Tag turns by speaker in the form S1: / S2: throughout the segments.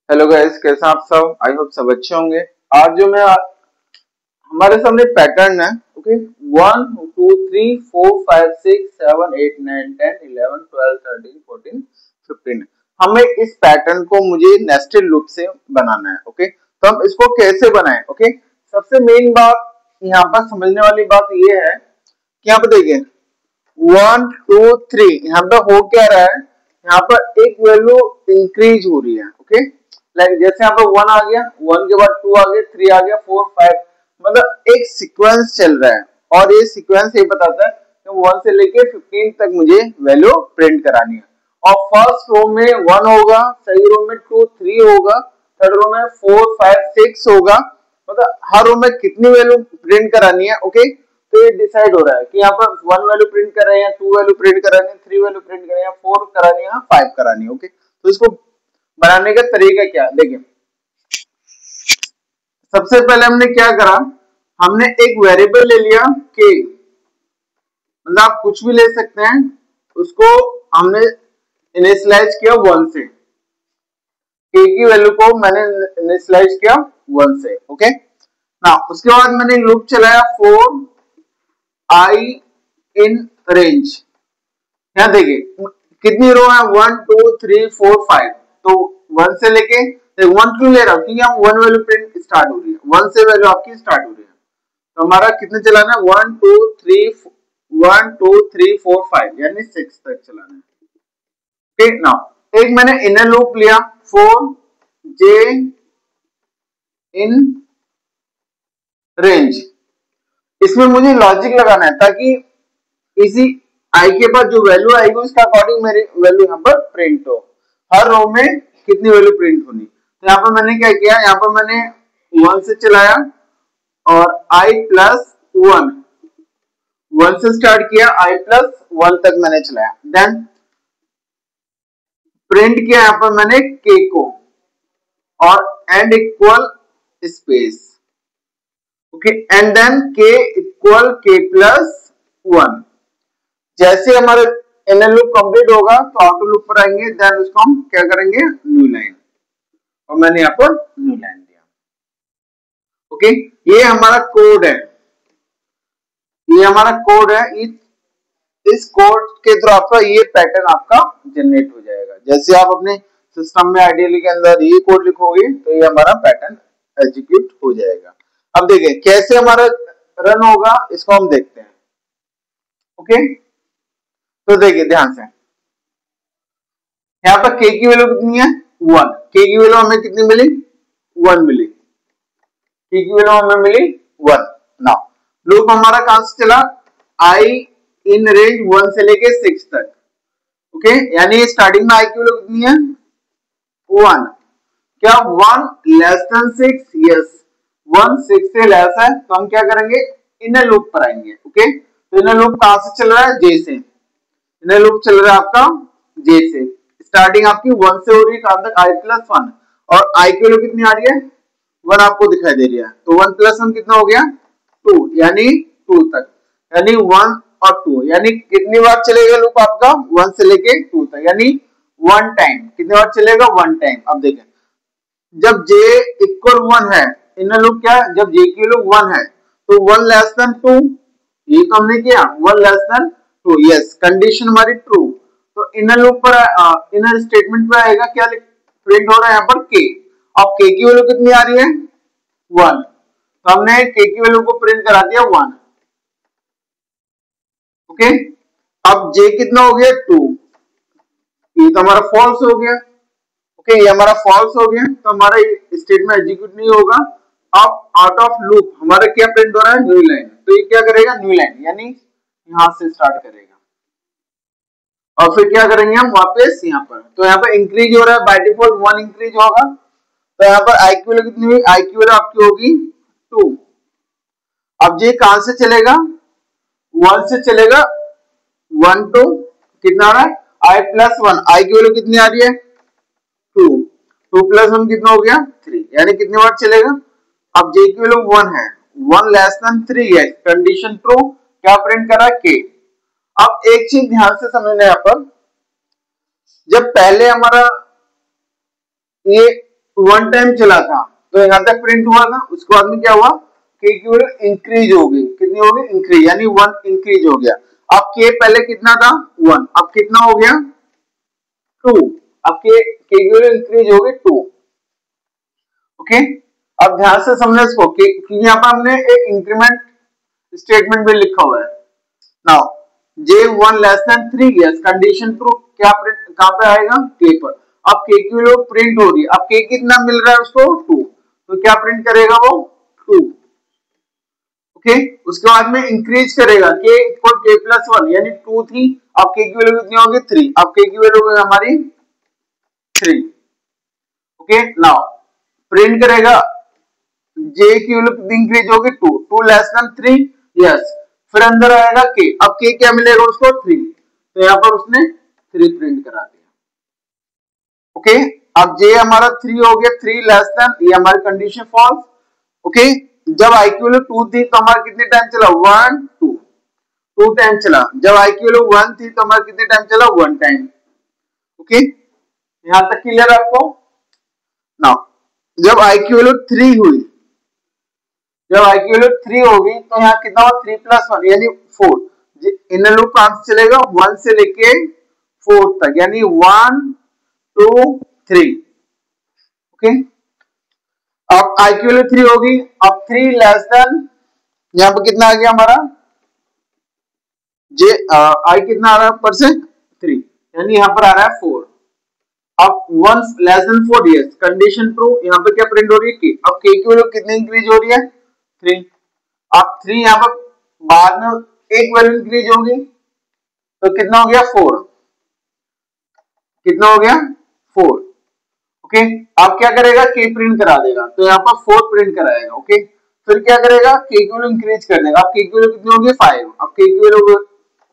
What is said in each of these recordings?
S1: Hello guys, कैसे आप सब? आई होप सब अच्छे होंगे। आज जो मैं हमारे सामने पैटर्न है, ओके, 1 2 3 4 5 6 7 8 9 10 11 12 13 14 15। हमें इस पैटर्न को मुझे नेस्टेड लूप से बनाना है। ओके, तो हम इसको कैसे बनाएं? ओके, सबसे मेन बात यहाँ पर समझने वाली बात ये है कि यहाँ पर देखिए 1 2 3 यहाँ पे हो क्या रहा है, यहाँ पर एक वैल्यू इंक्रीज हो रही है। ओके, लाइक जैसे यहाँ पर 1 आ गया, 1 के बाद 2 आ गया, 3 आ गया, 4 5, मतलब एक सीक्वेंस चल रहा है। और ये सीक्वेंस ये बताता है कि 1 से लेके 15 तक मुझे वैल्यू प्रिंट करानी है। और फर्स्ट रो में 1 होगा, सेकंड रो में 2 3 होगा, थर्ड रो में 4 5 6 होगा, मतलब हर रो में कितनी वैल्यू प्रिंट करानी है। ओके, तो ये डिसाइड हो रहा है कि यहाँ पर 1 वैल्यू प्रिंट कर रहे हैं, 2 वैल्यू प्रिंट करानी है, 3 वैल्यू प्रिंट करानी है, 4 करानी है, 5 करानी है। ओके, तो इसको बनाने का तरीका क्या है देखिए। सबसे पहले हमने क्या करा, हमने एक वेरिएबल ले लिया k, मतलब आप कुछ भी ले सकते हैं, उसको हमने इनिशियलाइज किया 1 से, k की वैल्यू को मैंने इनिशियलाइज किया 1 से। ओके, ना उसके बाद मैंने लूप चलाया फॉर i इन रेंज। यहाँ देखिए कितनी रो है, 1 2 3 4 5, तो 1 से लेके 1 क्यों ले रहा हूँ, क्योंकि हम 1 वैल्यू प्रिंट स्टार्ट हो रही है, 1 से वैल्यू आपकी स्टार्ट हो रही है। तो हमारा कितने चलाना है, 1 2 3 1 2 3 4 5, यानी 6 तक चलाना है। ठीक ना, एक मैंने इनर लूप लिया फॉर j इन रेंज। इसमें मुझे लॉजिक लगाना है ताकि इसी आई के पास जो वैल्यू आएगी उसका अकॉर्डिंग मेरी वैल्यू यहाँ पर प्रिंट हो, हर रो में कितनी वैल्यू प्रिंट होनी। तो यहाँ पर मैंने क्या किया, यहाँ पर मैंने 1 से चलाया और i प्लस 1 से स्टार्ट किया, i प्लस 1 तक मैंने चलाया, देन प्रिंट किया यहाँ पर मैंने k को और end equal space. Okay, and then k equal k plus 1। जैसे हमारे इनर लूप कंप्लीट होगा तो आउटर लूप पर आएंगे, देन उसको हम क्या करेंगे, न्यू लाइन, और मैंने यहाँ पर न्यू लाइन दिया। ओके, ये हमारा कोड है, ये हमारा कोड है। इस कोड के थ्रू आपका ये पैटर्न आपका जनरेट हो जाएगा। जैसे आप अपने सिस्टम में आइडियली के अंदर ये कोड लिखोगे तो ये हमारा पैटर्न एग्जीक्यूट हो जाएगा। अब देखिए कैसे हमारा रन होगा, इसको हम देखते हैं। ओके, तो देखिए ध्यान से, यहाँ पर k की वैल्यू कितनी है, 1, k की वैल्यू हमें कितनी मिली, 1 मिली, k की वैल्यू हमें मिली 1। नाउ लूप हमारा कहां से चला, i इन रेंज 1 से लेके 6 तक। ओके, यानी स्टार्टिंग में i की वैल्यू कितनी है, 1। क्या 1 लेस देन 6? यस, 1 6 से लेस है, तो हम क्या करेंगे, इनर लूप पर आएंगे। ओके, तो इनर लूप कहां से चल रहा है, j से। इनर लूप चल रहा है आपका j से, स्टार्टिंग आपकी 1 से हो रही है, कहां तक, i प्लस 1, और i की वैल्यू कितनी आ रही है, 1 आपको दिखाई दे रही है, तो 1 प्लस 1 कितना हो गया, 2, यानी 2 तक, यानी 1 और 2, यानी कितनी बार चलेगा लूप आपका, 1 से लेके 2 तक, यानी 1 टाइम। कितनी बार चलेगा, 1 टाइम। अब देखें, जब j इक्वल 1 है, इनर लूप क्या है, जब j की वैल्यू 1 है तो 1 लेस देन 2, ये तो हमने किया, 1 लेस देन 2, यस, कंडीशन हमारी ट्रू। तो इनर लूप पर इनर स्टेटमेंट पर आएगा, क्या प्रिंट हो रहा है यहाँ पर k। अब k की वैल्यू कितनी आ रही है, 1, तो हमने k की वैल्यू को प्रिंट करा दिया 1। ओके, अब j कितना हो गया, 2, ये तो हमारा फॉल्स हो गया। ओके, ये हमारा फॉल्स हो गया, तो हमारा स्टेटमेंट एग्जीक्यूट नहीं होगा। अब आउट ऑफ लूप हमारा क्या प्रिंट हो रहा है, न्यू लाइन, तो ये क्या करेगा, न्यू लाइन, यानी यहां से स्टार्ट करेगा और फिर क्या करेंगे हम वापस यहाँ पर। तो यहाँ पर इंक्रीज हो रहा है, बाय डिफॉल्ट 1 इंक्रीज होगा, तो यहाँ पर आई की वैल्यू कितनी हुई, आई की वैल्यू आपकी होगी 2। अब ये कहां से चलेगा, 1 से चलेगा, 1 2, कितना आ रहा है, आई प्लस 1, आई की वैल्यू कितनी आ रही है, 2, 2 प्लस 1 कितना हो गया, 3, यानी कितनी बार चलेगा। अब j की वैल्यू 1 है, 1 लेस देन 3 है, कंडीशन ट्रू, क्या प्रिंट करा, k। अब एक चीज ध्यान से समझना, यहाँ पर जब पहले हमारा ये वन टाइम चला था तो यहाँ तक प्रिंट हुआ था, उसके बाद में क्या हुआ, के की वैल्यू इंक्रीज हो गई, कितनी हो गई, इंक्रीज, यानी 1 इंक्रीज हो गया। अब के पहले कितना था 1, अब कितना हो गया 2, अब के की वैल्यू इंक्रीज हो गई 2। ओके, अब ध्यान से समझना इसको कि यहाँ पर हमने एक इंक्रीमेंट स्टेटमेंट भी लिखा हुआ है। Now J1 less than 3, yes, condition true, क्या कहां पे आएगा, के पर। अब के की वैल्यू प्रिंट हो रही है, अब के कितना मिल रहा है उसको 2, तो क्या प्रिंट करेगा वो 2। ओके, उसके बाद में इंक्रीज करेगा के इक्वल के प्लस 1, यानी 2 थी, अब के की वैल्यू कितनी होगी 3, अब के की वैल्यू होगी हमारी 3। ओके, नाउ प्रिंट करेगा जे की वैल्यू कितनी इंक्रीज होगी 2, 2 लेस देन 3, यस, फिर अंदर आएगा के, अब के क्या मिलेगा उसको 3, तो यहाँ पर उसने 3 प्रिंट करा दिया। ओके, अब जे हमारा 3 हो गया, 3 लेस देन, ये हमारी कंडीशन फॉल्स। ओके, जब आई की वैल्यू 2 थी तो हमारा कितने टाइम चला 1 2 टाइम चला, जब आई की वैल्यू 1 थी तो हमारा कितने टाइम चला 1 टाइम। ओके, यहां तक क्लियर है आपको। नाउ जब आई की वैल्यू 3 हुई, जब आई की वैल्यू 3 होगी तो यहाँ कितना हुआ 3 प्लस 1 यानी 4, इनर लूप कहां से चलेगा 1 से लेके 4 तक, यानी 1 2 3। ओके, अब आई की वैल्यू 3 होगी, अब 3 लेस देन, यहाँ पे कितना आ गया हमारा जे आई कितना आ रहा है पर से 3, यानी यहाँ पर आ रहा है 4। अब 1 less than 4, yes, condition true, यहाँ पे क्या प्रिंट हो रही है के, अब के की वैल्यू कितनी इंक्रीज हो रही है 3, अब 3 यहाँ पर बाद में एक वैल्यू इंक्रीज होगी तो कितना हो गया 4, कितना हो गया 4। ओके, अब क्या करेगा के प्रिंट करा देगा, तो यहाँ पर 4 प्रिंट कराएगा। ओके, फिर क्या करेगा के की वैल्यू इंक्रीज कर देगा, अब के की वैल्यू कितनी होगी 5, अब के की वैल्यू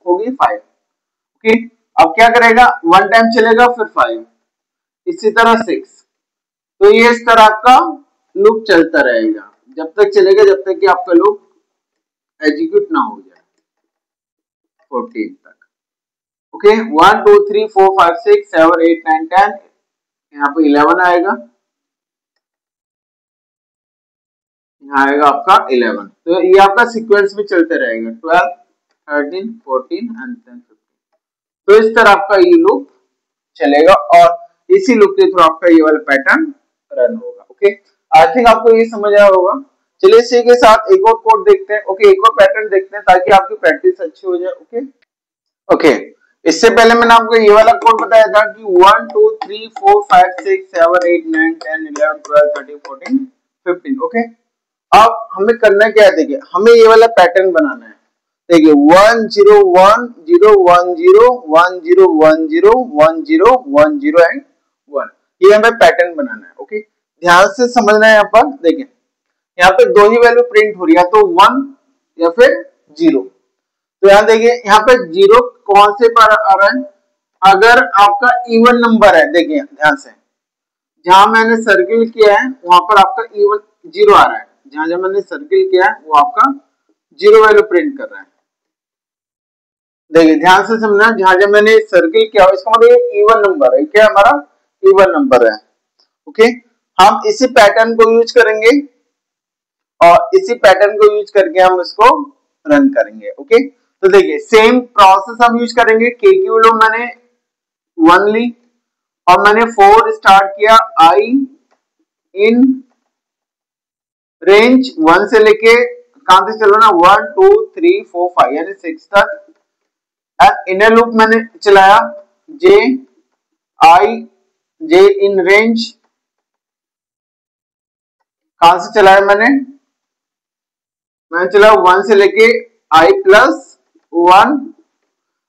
S1: होगी 5। ओके, अब क्या करेगा 1 टाइम चलेगा फिर 5, इसी तरह 6, तो ये इस तरह का लूप चलता रहेगा, जब तक चलेगा जब तक कि आपका लूप एग्जीक्यूट ना हो जाए 14 तक। ओके, 1 2 3 4 5 6 7 8 9 10, यहाँ पे 11 आएगा, यहाँ आएगा आपका 11, तो ये आपका सीक्वेंस में चलते रहेगा 12 13 14 एंड 10 15, तो इस तरह आपका ये लूप चलेगा और इसी लूप के थ्रू आपका ये वाला पैटर्न रन होगा। ओके, आई थिंक आपको ये समझ आया होगा। चलिए इसी के साथ एक और कोड देखते हैं। ओके, एक और पैटर्न देखते हैं ताकि आपकी प्रैक्टिस अच्छी हो जाए। ओके ओके, इससे पहले मैंने आपको ये वाला कोड बताया था कि 1 2 3 4 5 6 7 8 9 10 11 12 13 14 15। ओके, अब हमें करना क्या है, देखिए हमें ये वाला पैटर्न बनाना है। देखिए 1 0 1 0 1 0 1 0 1 0 1 0 1 0 एंड 1, ये हमें पैटर्न बनाना है। ओके, ध्यान से समझना है। यहाँ पर देखिए यहाँ पे दो ही वैल्यू प्रिंट हो रही है, तो 1 या फिर 0। तो यहाँ देखिए यहाँ पे 0 कौन से पर आ रहा है, अगर आपका इवन नंबर है, देखिए ध्यान से, जहां मैंने सर्किल किया है वहां पर आपका इवन 0 आ रहा है, जहां जहां मैंने सर्किल किया है वो आपका 0 वैल्यू प्रिंट कर रहा है। देखिए ध्यान से समझना, जहां जहां मैंने सर्किल किया इसका मतलब इवन नंबर है, क्या हमारा इवन नंबर है। ओके, हम इसी पैटर्न को यूज करेंगे और इसी पैटर्न को यूज करके हम इसको रन करेंगे। ओके, तो देखिए सेम प्रोसेस हम यूज करेंगे। के की वैल्यू मैंने 1 ली और मैंने 4 स्टार्ट किया, आई इन रेंज 1 से लेके कहां से चलो ना 1 2 3 4 5 यानी 6 तक। इनर लूप मैंने चलाया जे इन रेंज, कहां से चलाया मैंने चला 1 से लेके आई प्लस 1।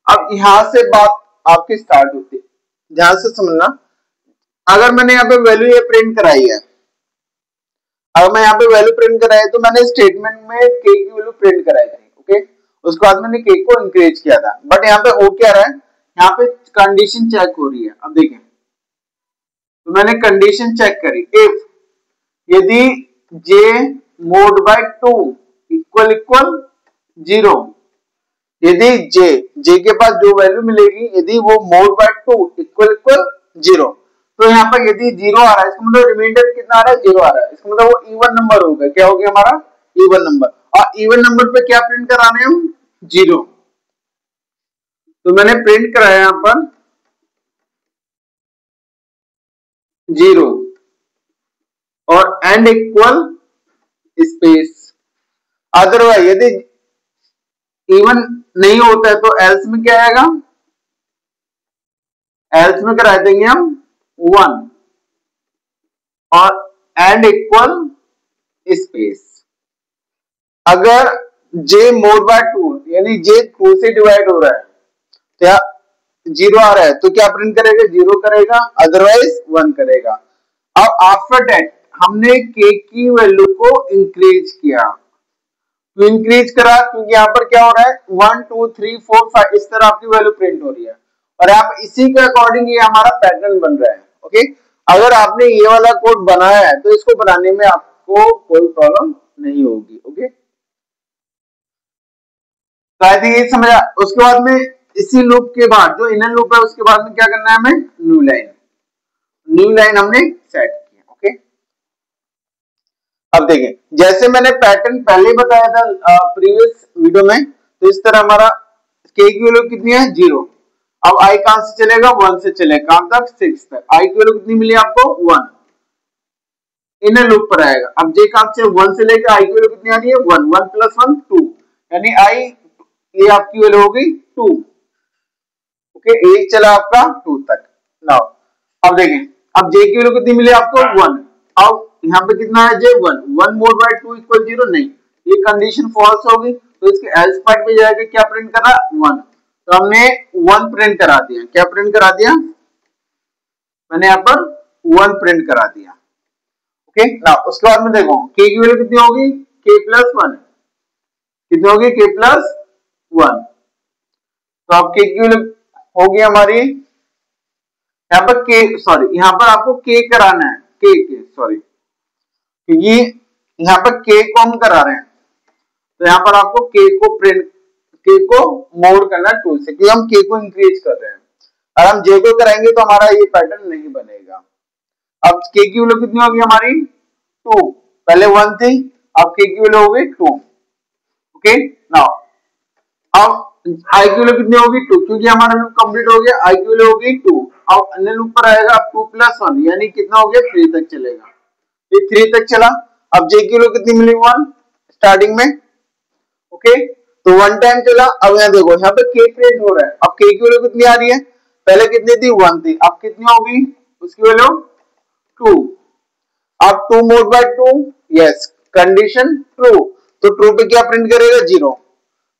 S1: अब यहां से बात आपकी स्टार्ट होती है, ध्यान से समझना। अगर मैंने यहाँ पे वैल्यू ये प्रिंट कराई है, अगर मैं यहाँ पे वैल्यू प्रिंट कराई तो मैंने स्टेटमेंट में के की वैल्यू प्रिंट कराई थी। ओके, उसके बाद मैंने के को इंक्रीज किया था, बट यहाँ पे हो क्या रहा है, यहाँ पे कंडीशन चेक हो रही है। अब देखें तो मैंने कंडीशन चेक करी, इफ यदि j mod by 2 इक्वल 0, यदि j के पास जो वैल्यू मिलेगी यदि वो mod by 2 इक्वल 0, तो यहाँ पर यदि 0 आ रहा है इसका मतलब रिमाइंडर कितना आ रहा है, 0 आ रहा है, इसका मतलब वो इवन नंबर होगा। क्या हो गया हमारा, इवन नंबर। और इवन नंबर पे क्या प्रिंट कराने हैं हम, 0। तो मैंने प्रिंट कराया यहाँ पर 0 और एंड इक्वल स्पेस। अदरवाइज यदि इवन नहीं होता है तो एल्स में क्या आएगा, एल्स में करा देंगे हम 1 और एंड इक्वल स्पेस। अगर j मोड बाय 2 यानी j 2 से डिवाइड हो रहा है तो या 0 आ रहा है तो क्या प्रिंट करेगा, 0 करेगा, अदरवाइज 1 करेगा। अब आफ्टर दैट हमने k की वैल्यू को इंक्रीज किया, तो इंक्रीज करा क्योंकि यहाँ पर क्या हो रहा है 1 2 3 4 5 इस तरह आपकी वैल्यू प्रिंट हो रही है और आप इसी के अकॉर्डिंग ये हमारा पैटर्न बन रहा है। ओके, अगर आपने ये वाला कोड बनाया है तो इसको बनाने में आपको कोई प्रॉब्लम नहीं होगी। ओके, तो आई थिंक ये समझा। उसके बाद में इसी लूप के बाद जो इनर लूप है उसके बाद में क्या करना है हमें, न्यू लाइन हमने सेट किया। ओके, अब देखें जैसे मैंने पैटर्न पहले बताया था प्रीवियस वीडियो में, तो इस तरह हमारा k की वैल्यू कितनी है, 0। अब i कहां से चलेगा, 1 से चलेगा, कहां तक, 6 तक। i की वैल्यू कितनी मिली आपको, 1, इनर लूप पर आएगा। अब j कहां से 1 से लेकर i की वैल्यू कितनी आ रही है, 1, 1 प्लस 1 2, यानी i ये आपकी वैल्यू हो गई 2। ओके, एक चला आपका 2 तक। नाउ अब देखें, अब j की वैल्यू कितनी मिली आपको, 1। अब यहाँ पे कितना है j, 1, 1 मोड बाय 2 इक्वल 0, नहीं, ये कंडीशन फॉल्स होगी तो इसके एल्स पार्ट में जाएगा, क्या प्रिंट कर रहा है, 1। तो हमने 1 प्रिंट करा दिया। क्या प्रिंट करा दिया, मैंने यहाँ पर 1 प्रिंट करा दिया। ओके, नाउ उसके बाद में देखो k की वैल्यू कितनी होगी, k प्लस 1, कितनी होगी, k प्लस 1। तो अब k की वैल्यू होगी हमारी यहाँ पर k, सॉरी यहाँ पर आपको k कराना है, k सॉरी, क्योंकि यहाँ पर k को हम करा रहे हैं तो यहाँ पर आपको k को प्रिंट, k को मोड करना है 2 से, क्योंकि हम k को इंक्रीज कर रहे हैं। अगर हम j को कराएंगे तो हमारा ये पैटर्न नहीं बनेगा। अब k की वैल्यू कितनी होगी हमारी, 2, पहले 1 थी, अब k की वैल्यू हो गई 2। ओके, नाउ अब i की वैल्यू कितनी होगी, 2, क्योंकि हमारा लूप कंप्लीट हो गया, i की वैल्यू होगी 2। अब अन्य लूप पर आएगा, अब 2 प्लस 1 यानी कितना हो गया, 3 तक चलेगा, ये 3 तक चला। अब j की वैल्यू कितनी मिली, 1 स्टार्टिंग में। ओके, तो 1 टाइम चला। अब यहाँ देखो यहाँ पे k प्रिंट हो रहा है, अब k की वैल्यू कितनी आ रही है, पहले कितनी थी, 1 थी, अब कितनी होगी उसकी वैल्यू 2। अब 2 mode by 2, yes, condition true, तो ट्रू पे क्या प्रिंट करेगा, 0,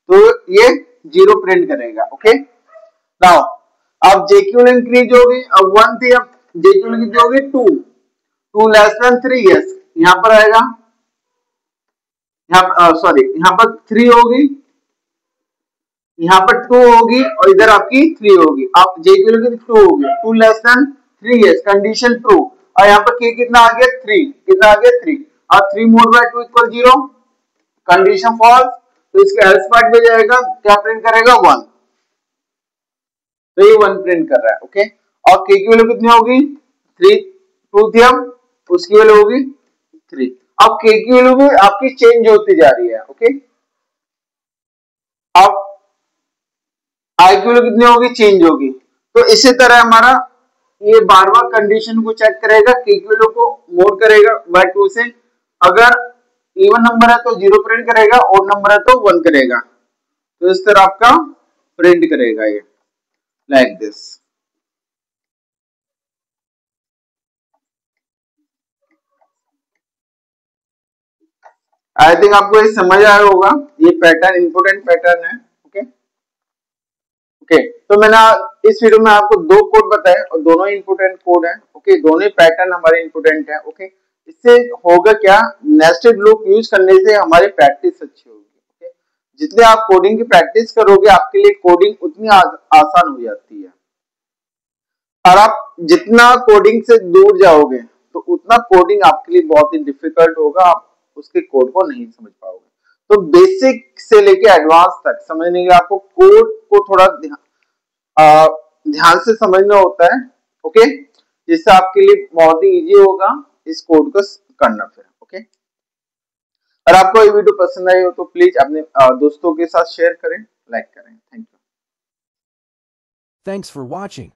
S1: तो ये 0 प्रिंट करेगा। ओके, नाउ अब j की वैल्यू इंक्रीज होगी, अब 1 थी, अब j की वैल्यू कितनी होगी, 2, 2 लेस देन 3, यस, यहाँ पर आएगा, यहाँ सॉरी यहाँ पर 3 होगी, यहाँ पर 2 होगी और इधर आपकी 3 होगी। अब j की वैल्यू कितनी, 2 होगी, 2 less than 3, yes, condition true, और यहाँ पर k कितना आ गया, 3, कितना आ गया, 3, और 3 mod by 2 equal 0, condition false, तो इसके एल्स पार्ट में जाएगा, क्या प्रिंट करेगा, 1, तो ये 1 प्रिंट कर रहा है। ओके, और k की वैल्यू कितनी होगी, 3, 2 थी, अब उसकी वैल्यू होगी 3। अब k की वैल्यू भी आपकी चेंज होती जा रही है। ओके, अब i की वैल्यू कितनी होगी, चेंज होगी, तो इसी तरह हमारा ये बार-बार कंडीशन को चेक करेगा, k की वैल्यू को मोड करेगा बाय 2 से, अगर इवन नंबर है तो 0 प्रिंट करेगा, ऑड नंबर है तो 1 करेगा, तो इस तरह आपका प्रिंट करेगा ये, लाइक दिस। आई थिंक आपको ये समझ आया होगा, ये पैटर्न इंपोर्टेंट पैटर्न है। ओके ओके, तो मैंने इस वीडियो में आपको 2 कोड बताए और दोनों इंपोर्टेंट कोड हैं। ओके, दोनों पैटर्न हमारे इंपोर्टेंट हैं। ओके, इससे होगा क्या, नेस्टेड लूप यूज करने से हमारी प्रैक्टिस अच्छी होगी। ओके, जितने आप कोडिंग की प्रैक्टिस करोगे आपके लिए कोडिंग उतनी आसान हो जाती है, और आप जितना कोडिंग से दूर जाओगे तो उतना कोडिंग आपके लिए बहुत ही डिफिकल्ट होगा, आप उसके कोड को नहीं समझ पाओगे। तो बेसिक से लेके एडवांस तक समझने के लिए आपको कोड को थोड़ा ध्यान से समझना होता है। ओके, जिससे आपके लिए बहुत ही इजी होगा इस कोड को करना फिर। ओके, और आपको ये वीडियो पसंद आई हो तो प्लीज अपने दोस्तों के साथ शेयर करें, लाइक करें। Thank you.
S2: Thanks for watching.